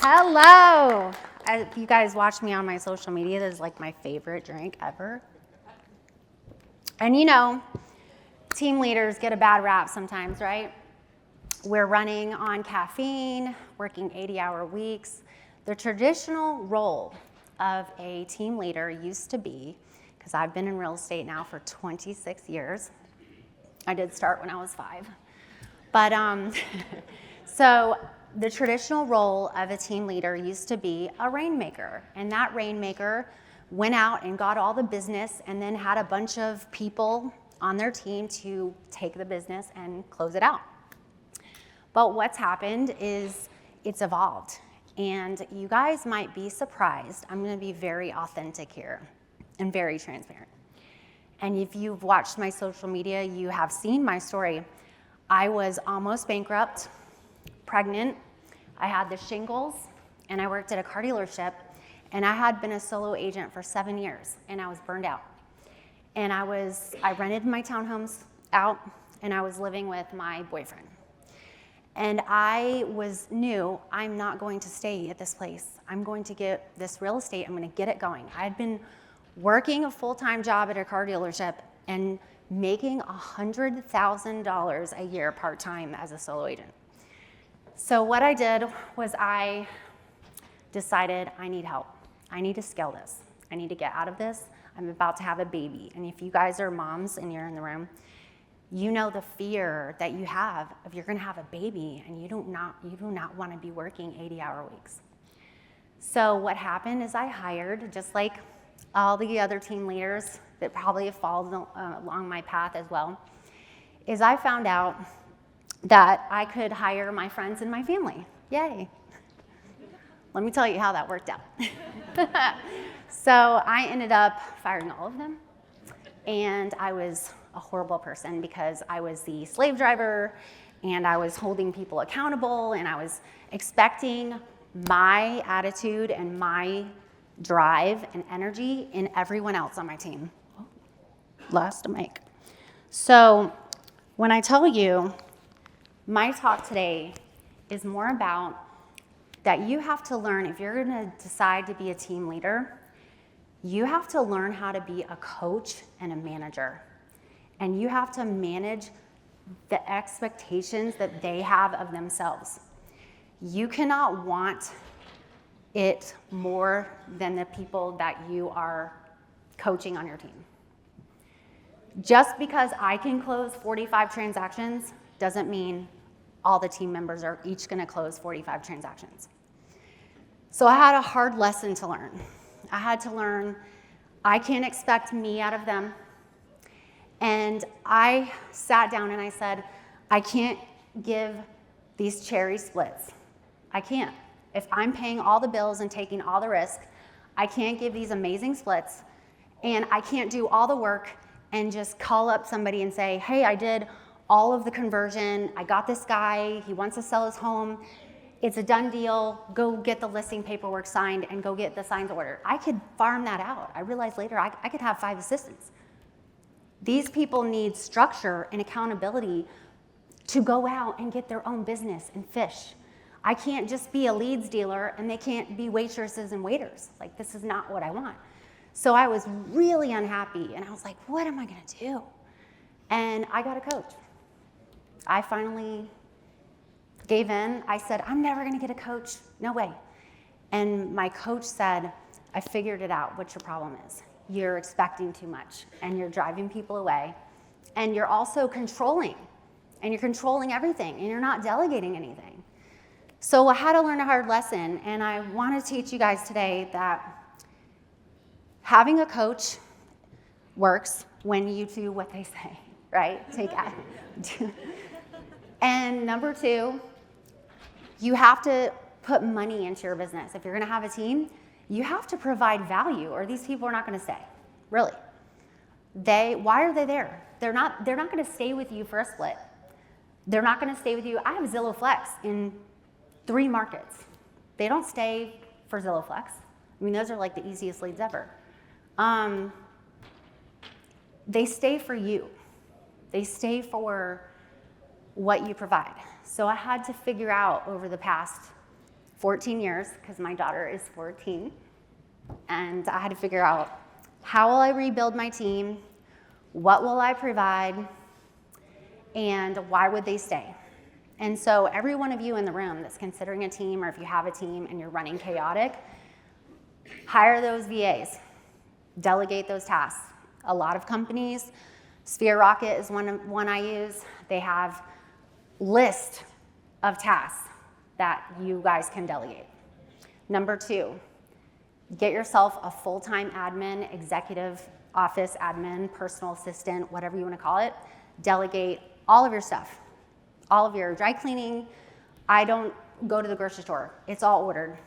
Hello. If you guys watch me on my social media, this is like my favorite drink ever. And you know, team leaders get a bad rap sometimes, right? We're running on caffeine, working 80-hour weeks. The traditional role of a team leader used to be, because I've been in real estate now for 26 years. I did start when I was 5. But so the traditional role of a team leader used to be a rainmaker. And that rainmaker went out and got all the business and then had a bunch of people on their team to take the business and close it out. But what's happened is it's evolved. And you guys might be surprised. I'm going to be very authentic here and very transparent. And if you've watched my social media, you have seen my story. I was almost bankrupt, pregnant. I had the shingles, and I worked at a car dealership. And I had been a solo agent for 7 years, and I was burned out. And I rented my townhomes out, and I was living with my boyfriend. And I knew I'm not going to stay at this place. I'm going to get this real estate. I'm going to get it going. I had been working a full-time job at a car dealership and making $100,000 a year part-time as a solo agent. So what I did was I decided I need help. I need to scale this. I need to get out of this. I'm about to have a baby. And if you guys are moms and you're in the room, you know the fear that you have if you're going to have a baby and you do not want to be working 80-hour weeks. So what happened is I hired, just like all the other team leaders that probably have followed along my path as well, is I found out that I could hire my friends and my family. Yay. Let me tell you how that worked out. So I ended up firing all of them, and I was a horrible person because I was the slave driver, and I was holding people accountable, and I was expecting my attitude and my drive and energy in everyone else on my team. Lost a mic. So when I tell you, my talk today is more about that you have to learn, if you're going to decide to be a team leader, you have to learn how to be a coach and a manager. And you have to manage the expectations that they have of themselves. You cannot want it more than the people that you are coaching on your team. Just because I can close 45 transactions doesn't mean all the team members are each going to close 45 transactions. So I had a hard lesson to learn. I had to learn I can't expect me out of them. And I sat down and I said, I can't give these cherry splits. I can't. If I'm paying all the bills and taking all the risk, I can't give these amazing splits. And I can't do all the work and just call up somebody and say, hey, I did all of the conversion. I got this guy. He wants to sell his home. It's a done deal. Go get the listing paperwork signed and go get the signs ordered. I could farm that out. I realized later I could have 5 assistants. These people need structure and accountability to go out and get their own business and fish. I can't just be a leads dealer and they can't be waitresses and waiters. Like, this is not what I want. So I was really unhappy and I was like, what am I gonna do? And I got a coach. I finally gave in. I said, I'm never gonna get a coach, no way. And my coach said, I figured it out, what your problem is. You're expecting too much and you're driving people away and you're also controlling and you're controlling everything and you're not delegating anything. So I had to learn a hard lesson, and I want to teach you guys today that having a coach works when you do what they say, right? Take action. And number 2, you have to put money into your business. If you're going to have a team, you have to provide value, or these people are not going to stay. Really. Why are they there? They're not going to stay with you for a split. They're not going to stay with you. I have Zillow Flex in 3 markets. They don't stay for Zillow Flex. I mean, those are like the easiest leads ever. They stay for you. They stay for what you provide. So I had to figure out over the past 14 years, because my daughter is 14. And I had to figure out, how will I rebuild my team? What will I provide? And why would they stay? And so every one of you in the room that's considering a team, or if you have a team and you're running chaotic, hire those VAs. Delegate those tasks. A lot of companies, Sphere Rocket is one I use. They have list of tasks that you guys can delegate. Number 2, get yourself a full-time admin, executive office admin, personal assistant, whatever you want to call it. Delegate all of your stuff, all of your dry cleaning. I don't go to the grocery store. It's all ordered.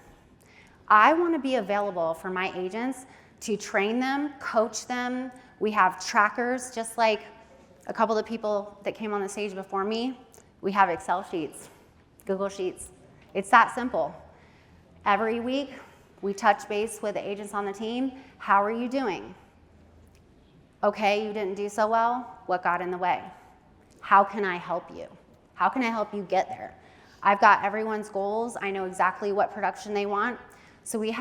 I want to be available for my agents to train them, coach them. We have trackers, just like a couple of people that came on the stage before me. We have Excel sheets, Google Sheets. It's that simple. Every week, we touch base with the agents on the team. How are you doing? Okay, you didn't do so well. What got in the way? How can I help you? How can I help you get there? I've got everyone's goals. I know exactly what production they want. So we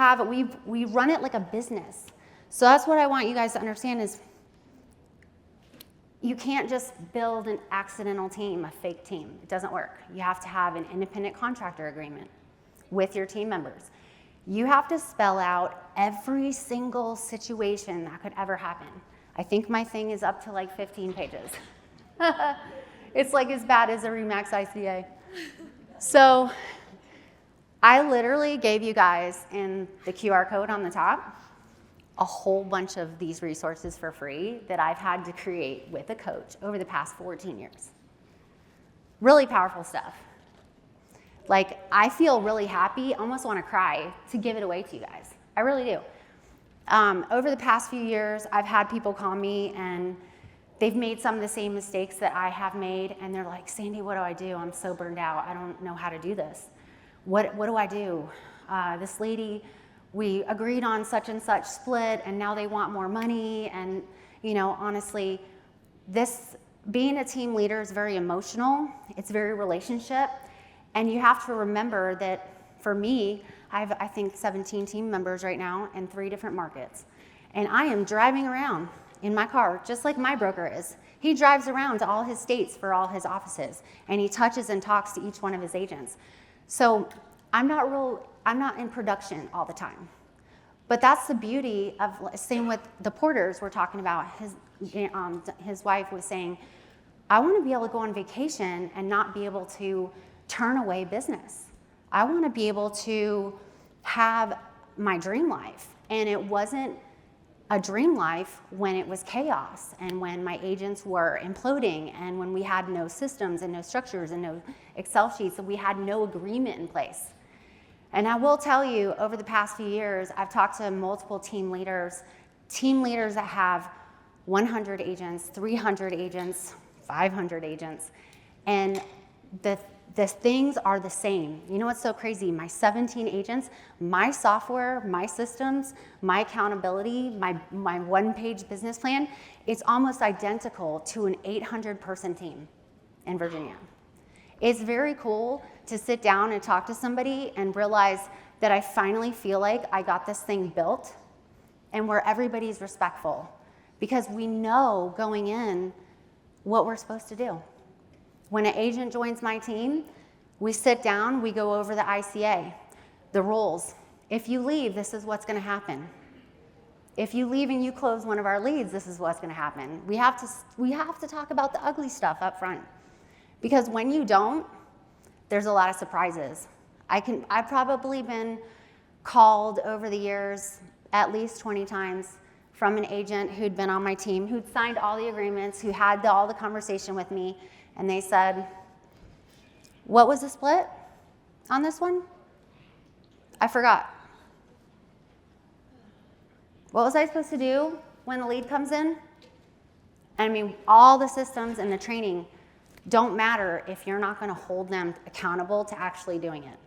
run it like a business. So that's what I want you guys to understand is you can't just build an accidental team, a fake team. It doesn't work. You have to have an independent contractor agreement with your team members. You have to spell out every single situation that could ever happen. I think my thing is up to like 15 pages. It's like as bad as a Remax ICA. So I literally gave you guys in the QR code on the top a whole bunch of these resources for free that I've had to create with a coach over the past 14 years. Really powerful stuff. Like, I feel really happy, almost want to cry to give it away to you guys. I really do. Over the past few years, I've had people call me and they've made some of the same mistakes that I have made, and they're like, Sandy, what do I do? I'm so burned out. I don't know how to do this. What do I do? This lady, we agreed on such and such split, and now they want more money. And, you know, honestly, being a team leader is very emotional. It's very relationship. And you have to remember that for me, I have, I think, 17 team members right now in 3 different markets. And I am driving around in my car, just like my broker is. He drives around to all his states for all his offices, and he touches and talks to each one of his agents. So I'm not in production all the time. But that's the beauty of, same with the porters we're talking about. His wife was saying, I want to be able to go on vacation and not be able to turn away business. I want to be able to have my dream life. And it wasn't a dream life when it was chaos and when my agents were imploding and when we had no systems and no structures and no Excel sheets and we had no agreement in place. And I will tell you, over the past few years, I've talked to multiple team leaders that have 100 agents, 300 agents, 500 agents, and the things are the same. You know what's so crazy? My 17 agents, my software, my systems, my accountability, my one-page business plan, it's almost identical to an 800-person team in Virginia. It's very cool to sit down and talk to somebody and realize that I finally feel like I got this thing built and where everybody's respectful because we know going in what we're supposed to do. When an agent joins my team, we sit down, we go over the ICA, the rules. If you leave, this is what's going to happen. If you leave and you close one of our leads, this is what's going to happen. We have to talk about the ugly stuff up front. Because when you don't, there's a lot of surprises. I've probably been called over the years at least 20 times from an agent who'd been on my team, who'd signed all the agreements, who had all the conversation with me, and they said, what was the split on this one? I forgot. What was I supposed to do when the lead comes in? I mean, all the systems and the training don't matter if you're not going to hold them accountable to actually doing it.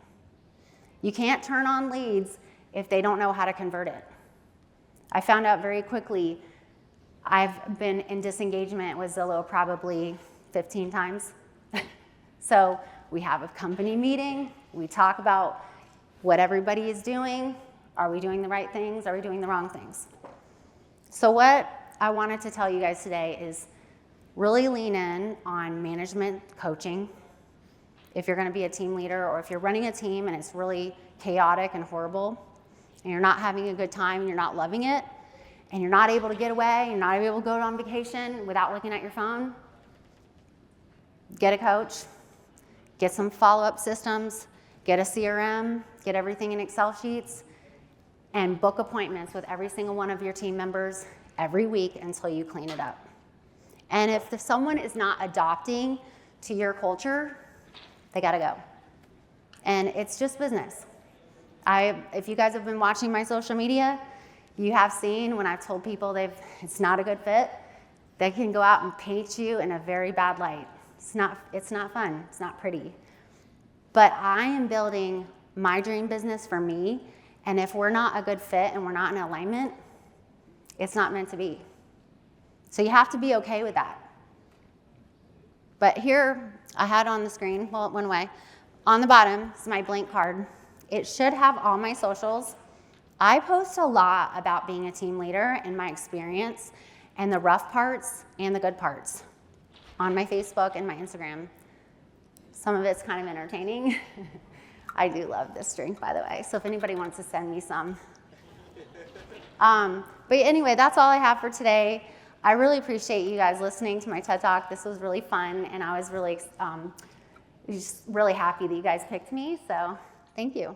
You can't turn on leads if they don't know how to convert it. I found out very quickly I've been in disengagement with Zillow probably 15 times. So we have a company meeting, we talk about what everybody is doing. Are we doing the right things? Are we doing the wrong things? So what I wanted to tell you guys today is really lean in on management coaching. If you're going to be a team leader, or if you're running a team and it's really chaotic and horrible, and you're not having a good time and you're not loving it, and you're not able to get away, you're not able to go on vacation without looking at your phone, get a coach, get some follow-up systems, get a CRM, get everything in Excel sheets, and book appointments with every single one of your team members every week until you clean it up. And if someone is not adopting to your culture, they gotta go. And it's just business. If you guys have been watching my social media, you have seen when I've told people it's not a good fit, they can go out and paint you in a very bad light. It's not fun, it's not pretty. But I am building my dream business for me, and if we're not a good fit and we're not in alignment, it's not meant to be. So you have to be okay with that. But here, I had on the screen, well, it went away. On the bottom is my blank card. It should have all my socials. I post a lot about being a team leader and my experience and the rough parts and the good parts on my Facebook and my Instagram. Some of it's kind of entertaining. I do love this drink, by the way, so if anybody wants to send me some. But anyway, that's all I have for today. I really appreciate you guys listening to my TED Talk. This was really fun, and I was really, just really happy that you guys picked me, so thank you.